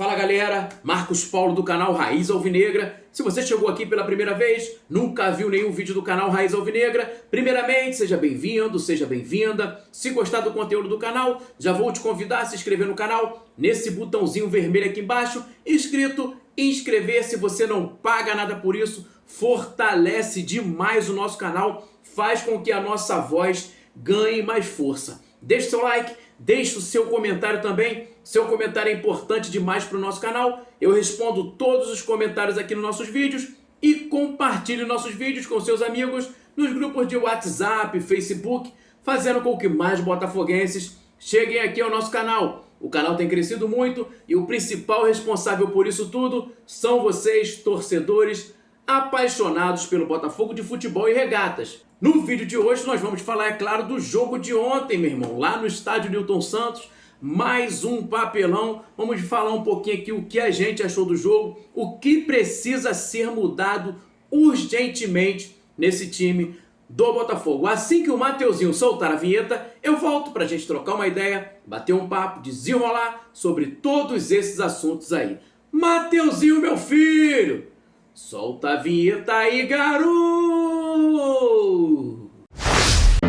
Fala galera, Marcos Paulo do canal Raiz Alvinegra. Se você chegou aqui pela primeira vez, nunca viu nenhum vídeo do canal Raiz Alvinegra, primeiramente seja bem-vindo, seja bem-vinda. Se gostar do conteúdo do canal, já vou te convidar a se inscrever no canal, nesse botãozinho vermelho aqui embaixo, escrito inscrever. Se você não paga nada por isso, fortalece demais o nosso canal, faz com que a nossa voz ganhe mais força. Deixe seu like, deixe o seu comentário também. Seu comentário é importante demais para o nosso canal. Eu respondo todos os comentários aqui nos nossos vídeos e compartilhe nossos vídeos com seus amigos nos grupos de WhatsApp, Facebook, fazendo com que mais botafoguenses cheguem aqui ao nosso canal. O canal tem crescido muito e o principal responsável por isso tudo são vocês, torcedores apaixonados pelo Botafogo de futebol e regatas. No vídeo de hoje nós vamos falar, é claro, do jogo de ontem, meu irmão, lá no estádio Newton Santos. Mais um papelão. Vamos falar um pouquinho aqui o que a gente achou do jogo, o que precisa ser mudado urgentemente nesse time do Botafogo. Assim que o Mateuzinho soltar a vinheta, eu volto pra gente trocar uma ideia, bater um papo, desenrolar sobre todos esses assuntos aí. Mateuzinho, meu filho, solta a vinheta aí, garoto!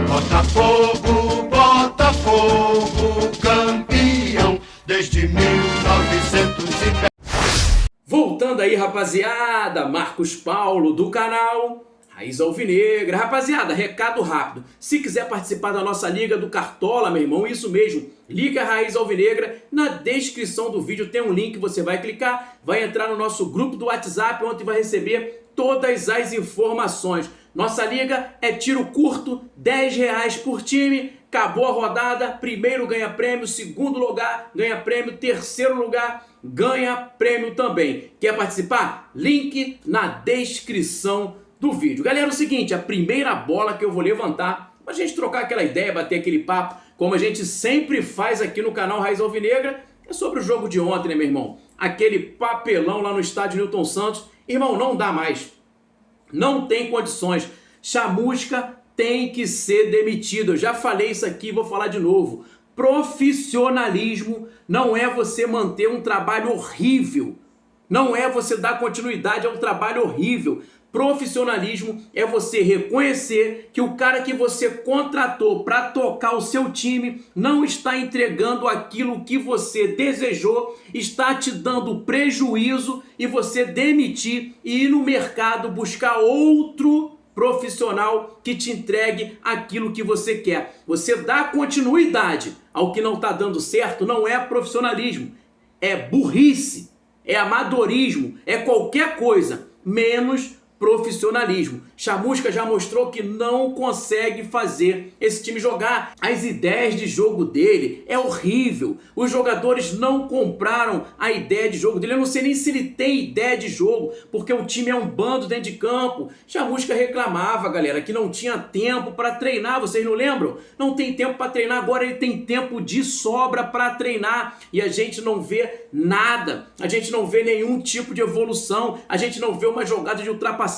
Botafogo, Botafogo, campeão desde 1910. Voltando aí, rapaziada, Marcos Paulo do canal Raiz Alvinegra. Rapaziada, recado rápido. Se quiser participar da nossa Liga do Cartola, meu irmão, isso mesmo, Liga Raiz Alvinegra, na descrição do vídeo tem um link, você vai clicar, vai entrar no nosso grupo do WhatsApp, onde vai receber todas as informações. Nossa liga é tiro curto, R$10 por time, acabou a rodada, primeiro ganha prêmio, segundo lugar ganha prêmio, terceiro lugar ganha prêmio também. Quer participar? Link na descrição do vídeo. Galera, é o seguinte, a primeira bola que eu vou levantar, pra gente trocar aquela ideia, bater aquele papo, como a gente sempre faz aqui no canal Raiz Alvinegra, é sobre o jogo de ontem, né, meu irmão? Aquele papelão lá no estádio Newton Santos. Irmão, não dá mais. Não tem condições. Chamusca tem que ser demitido. Eu já falei isso aqui, vou falar de novo. Profissionalismo não é você manter um trabalho horrível. Não é você dar continuidade a um trabalho horrível. Profissionalismo é você reconhecer que o cara que você contratou para tocar o seu time não está entregando aquilo que você desejou, está te dando prejuízo e você demitir e ir no mercado buscar outro profissional que te entregue aquilo que você quer. Você dá continuidade ao que não está dando certo não é profissionalismo, é burrice, é amadorismo, é qualquer coisa, menos profissionalismo. Chamusca já mostrou que não consegue fazer esse time jogar. As ideias de jogo dele é horrível. Os jogadores não compraram a ideia de jogo dele. Eu não sei nem se ele tem ideia de jogo, porque o time é um bando dentro de campo. Chamusca reclamava, galera, que não tinha tempo para treinar. Vocês não lembram? Não tem tempo para treinar. Agora ele tem tempo de sobra para treinar. E a gente não vê nada. A gente não vê nenhum tipo de evolução. A gente não vê uma jogada de ultrapassagem.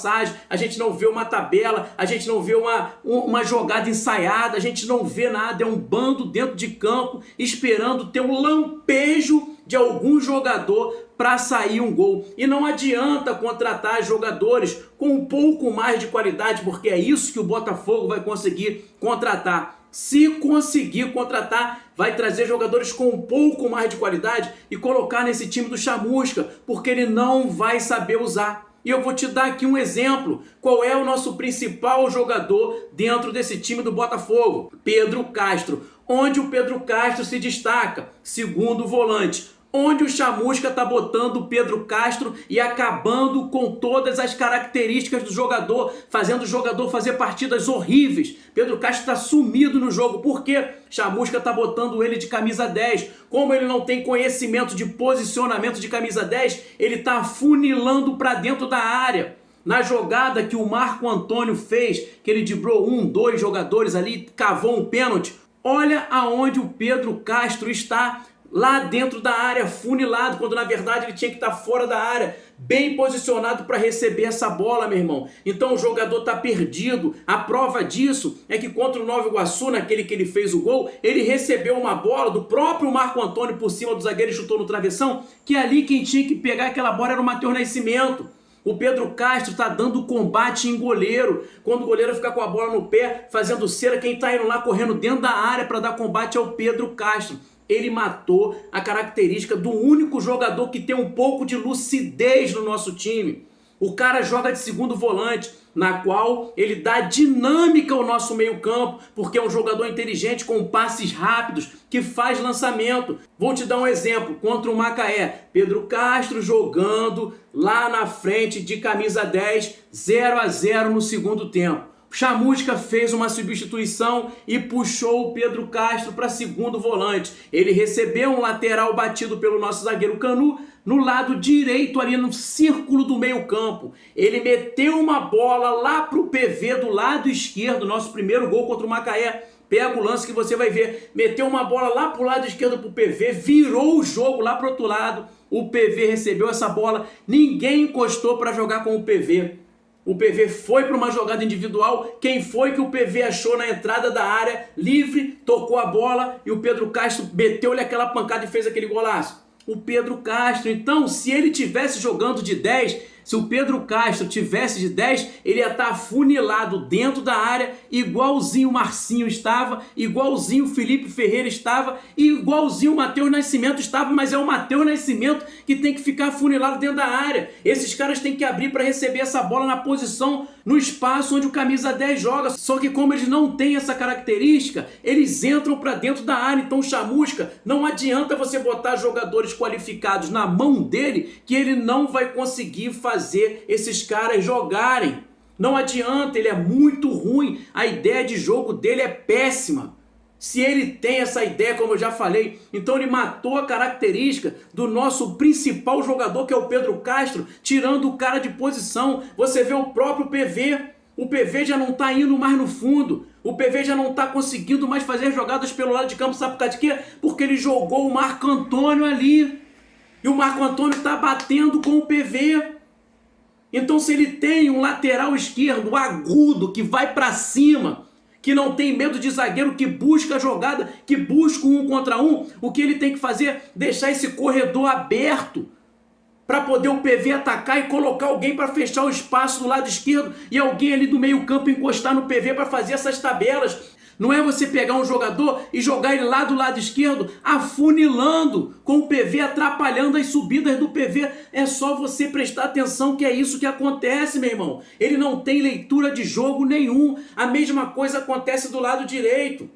A gente não vê uma tabela, a gente não vê uma jogada ensaiada, a gente não vê nada, é um bando dentro de campo esperando ter um lampejo de algum jogador para sair um gol. E não adianta contratar jogadores com um pouco mais de qualidade, porque é isso que o Botafogo vai conseguir contratar. Se conseguir contratar, vai trazer jogadores com um pouco mais de qualidade e colocar nesse time do Chamusca, porque ele não vai saber usar. E eu vou te dar aqui um exemplo. Qual é o nosso principal jogador dentro desse time do Botafogo? Pedro Castro. Onde o Pedro Castro se destaca? Segundo volante. Onde o Chamusca está botando o Pedro Castro e acabando com todas as características do jogador, fazendo o jogador fazer partidas horríveis. Pedro Castro está sumido no jogo. Por quê? Chamusca está botando ele de camisa 10. Como ele não tem conhecimento de posicionamento de camisa 10, ele está afunilando para dentro da área. Na jogada que o Marco Antônio fez, que ele driblou 2 jogadores ali, cavou um pênalti, olha aonde o Pedro Castro está lá dentro da área, funilado, quando na verdade ele tinha que estar fora da área, bem posicionado para receber essa bola, meu irmão. Então o jogador está perdido. A prova disso é que contra o Nova Iguaçu, naquele que ele fez o gol, ele recebeu uma bola do próprio Marco Antônio por cima do zagueiro e chutou no travessão, que ali quem tinha que pegar aquela bola era o Matheus Nascimento. O Pedro Castro está dando combate em goleiro. Quando o goleiro fica com a bola no pé, fazendo cera, quem está indo lá correndo dentro da área para dar combate é o Pedro Castro. Ele matou a característica do único jogador que tem um pouco de lucidez no nosso time. O cara joga de segundo volante, na qual ele dá dinâmica ao nosso meio campo, porque é um jogador inteligente com passes rápidos, que faz lançamento. Vou te dar um exemplo, contra o Macaé, Pedro Castro jogando lá na frente de camisa 10, 0-0 no segundo tempo. Chamusca fez uma substituição e puxou o Pedro Castro para segundo volante. Ele recebeu um lateral batido pelo nosso zagueiro Canu no lado direito, ali no círculo do meio campo. Ele meteu uma bola lá para o PV do lado esquerdo, nosso primeiro gol contra o Macaé. Pega o lance que você vai ver. Meteu uma bola lá para o lado esquerdo para o PV, virou o jogo lá para o outro lado. O PV recebeu essa bola, ninguém encostou para jogar com o PV. O PV foi para uma jogada individual. Quem foi que o PV achou na entrada da área, livre, tocou a bola e o Pedro Castro meteu-lhe aquela pancada e fez aquele golaço? O Pedro Castro. Então, se ele tivesse jogando de 10, se o Pedro Castro tivesse de 10, ele ia estar afunilado dentro da área, igualzinho o Marcinho estava, igualzinho o Felipe Ferreira estava, e igualzinho o Matheus Nascimento estava, mas é o Matheus Nascimento que tem que ficar afunilado dentro da área. Esses caras têm que abrir para receber essa bola na posição, no espaço onde o camisa 10 joga. Só que como eles não têm essa característica, eles entram para dentro da área. Então, Chamusca, não adianta você botar jogadores qualificados na mão dele, que ele não vai conseguir fazer esses caras jogarem. Não adianta, ele é muito ruim, a ideia de jogo dele é péssima. Se ele tem essa ideia, como eu já falei, então ele matou a característica do nosso principal jogador, que é o Pedro Castro, tirando o cara de posição. Você vê o próprio PV, o PV já não está indo mais no fundo, o PV já não está conseguindo mais fazer jogadas pelo lado de campo, sabe por causa de quê? Porque ele jogou o Marco Antônio ali, e o Marco Antônio está batendo com o PV. Então, se ele tem um lateral esquerdo agudo, que vai para cima, que não tem medo de zagueiro, que busca a jogada, que busca um contra um, o que ele tem que fazer é deixar esse corredor aberto para poder o PV atacar e colocar alguém para fechar o espaço do lado esquerdo e alguém ali do meio campo encostar no PV para fazer essas tabelas. Não é você pegar um jogador e jogar ele lá do lado esquerdo, afunilando, com o PV atrapalhando as subidas do PV. É só você prestar atenção que é isso que acontece, meu irmão. Ele não tem leitura de jogo nenhum. A mesma coisa acontece do lado direito.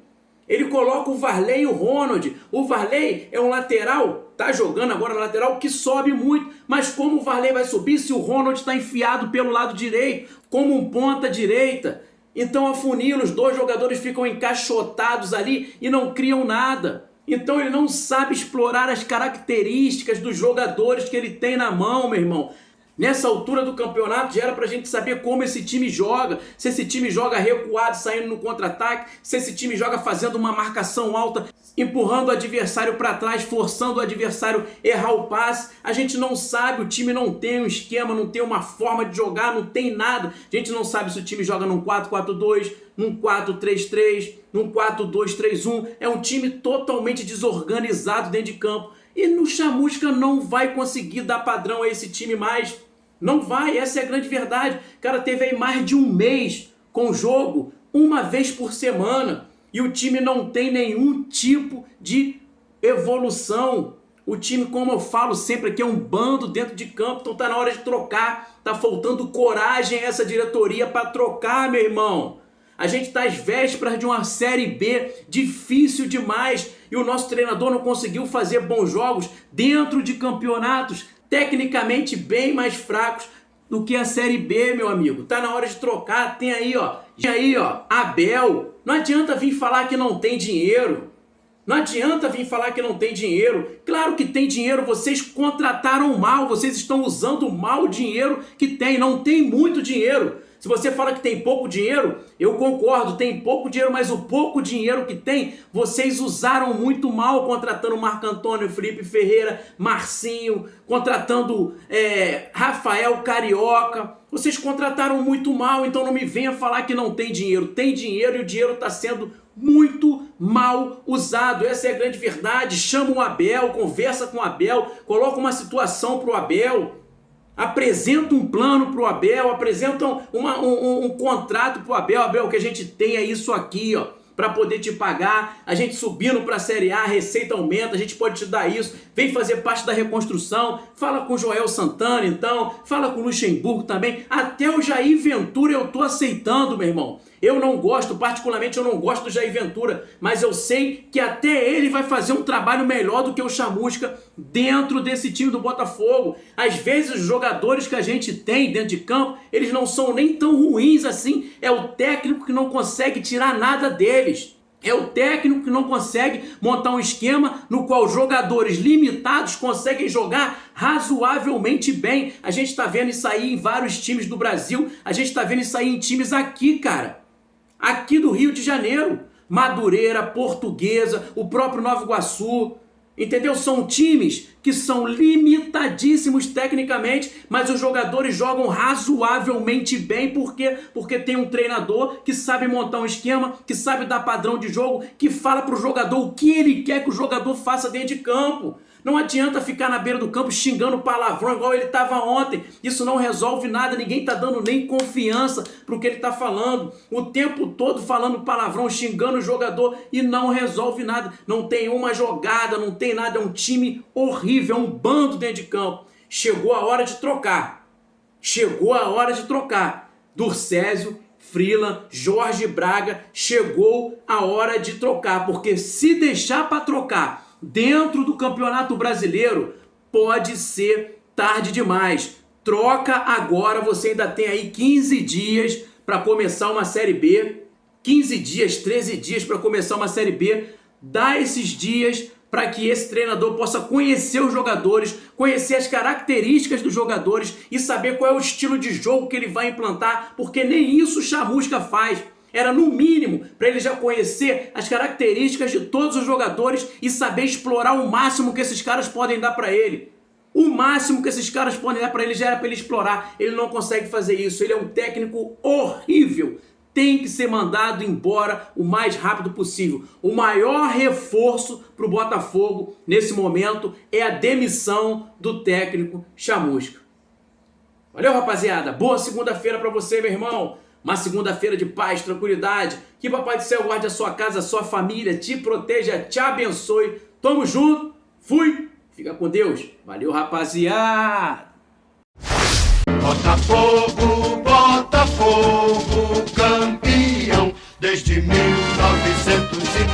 Ele coloca o Varley e o Ronald. O Varley é um lateral, tá jogando agora lateral, que sobe muito. Mas como o Varley vai subir se o Ronald está enfiado pelo lado direito, como um ponta direita? Então afunila, os dois jogadores ficam encaixotados ali e não criam nada. Então ele não sabe explorar as características dos jogadores que ele tem na mão, meu irmão. Nessa altura do campeonato já era pra gente saber como esse time joga, se esse time joga recuado, saindo no contra-ataque, se esse time joga fazendo uma marcação alta, empurrando o adversário para trás, forçando o adversário a errar o passe. A gente não sabe, o time não tem um esquema, não tem uma forma de jogar, não tem nada. A gente não sabe se o time joga num 4-4-2, num 4-3-3, num 4-2-3-1. É um time totalmente desorganizado dentro de campo. E no Chamusca não vai conseguir dar padrão a esse time mais. Não vai, essa é a grande verdade. O cara teve aí mais de um mês com o jogo, uma vez por semana. E o time não tem nenhum tipo de evolução. O time, como eu falo sempre aqui, é um bando dentro de campo. Então tá na hora de trocar. Tá faltando coragem a essa diretoria para trocar, meu irmão. A gente está às vésperas de uma Série B difícil demais e o nosso treinador não conseguiu fazer bons jogos dentro de campeonatos tecnicamente bem mais fracos do que a Série B, meu amigo. Tá na hora de trocar. Tem aí, ó, Abel. Não adianta vir falar que não tem dinheiro. Não adianta vir falar que não tem dinheiro. Claro que tem dinheiro, vocês contrataram mal, vocês estão usando mal o dinheiro que tem. Não tem muito dinheiro. Se você fala que tem pouco dinheiro, eu concordo, tem pouco dinheiro, mas o pouco dinheiro que tem, vocês usaram muito mal, contratando Marco Antônio, Felipe Ferreira, Marcinho, contratando Rafael Carioca. Vocês contrataram muito mal, então não me venha falar que não tem dinheiro. Tem dinheiro e o dinheiro está sendo muito mal usado. Essa é a grande verdade. Chama o Abel, conversa com o Abel, coloca uma situação para o Abel, apresenta um plano para o Abel, apresenta um contrato para o Abel. Abel, o que a gente tem é isso aqui, ó, para poder te pagar. A gente subindo para a Série A, a receita aumenta, a gente pode te dar isso. Vem fazer parte da reconstrução. Fala com o Joel Santana, então. Fala com o Luxemburgo também. Até o Jair Ventura eu tô aceitando, meu irmão. Eu não gosto, particularmente eu não gosto do Jair Ventura, mas eu sei que até ele vai fazer um trabalho melhor do que o Chamusca dentro desse time do Botafogo. Às vezes os jogadores que a gente tem dentro de campo, eles não são nem tão ruins assim. É o técnico que não consegue tirar nada deles. É o técnico que não consegue montar um esquema no qual jogadores limitados conseguem jogar razoavelmente bem. A gente está vendo isso aí em vários times do Brasil. A gente está vendo isso aí em times aqui, cara. Aqui do Rio de Janeiro. Madureira, Portuguesa, o próprio Nova Iguaçu. Entendeu? São times que são limitadíssimos tecnicamente, mas os jogadores jogam razoavelmente bem. Por quê? Porque tem um treinador que sabe montar um esquema, que sabe dar padrão de jogo, que fala para o jogador o que ele quer que o jogador faça dentro de campo. Não adianta ficar na beira do campo xingando palavrão igual ele estava ontem. Isso não resolve nada, ninguém está dando nem confiança para o que ele está falando. O tempo todo falando palavrão, xingando o jogador e não resolve nada. Não tem uma jogada, não tem nada, é um time horrível, é um bando dentro de campo. Chegou a hora de trocar. Chegou a hora de trocar. Durcésio, Freeland, Jorge Braga, chegou a hora de trocar, porque se deixar para trocar dentro do Campeonato Brasileiro, pode ser tarde demais. Troca agora, você ainda tem aí 15 dias para começar uma Série B. 15 dias, 13 dias para começar uma Série B. Dá esses dias para que esse treinador possa conhecer os jogadores, conhecer as características dos jogadores e saber qual é o estilo de jogo que ele vai implantar, porque nem isso o Chamusca faz. Era no mínimo para ele já conhecer as características de todos os jogadores e saber explorar o máximo que esses caras podem dar para ele. O máximo que esses caras podem dar para ele já era para ele explorar. Ele não consegue fazer isso. Ele é um técnico horrível. Tem que ser mandado embora o mais rápido possível. O maior reforço para o Botafogo nesse momento é a demissão do técnico Chamusca. Valeu, rapaziada. Boa segunda-feira para você, meu irmão. Uma segunda-feira de paz, tranquilidade. Que Papai do Céu guarde a sua casa, a sua família, te proteja, te abençoe. Tamo junto. Fui. Fica com Deus. Valeu, rapaziada. Botafogo, Botafogo, campeão desde 1910.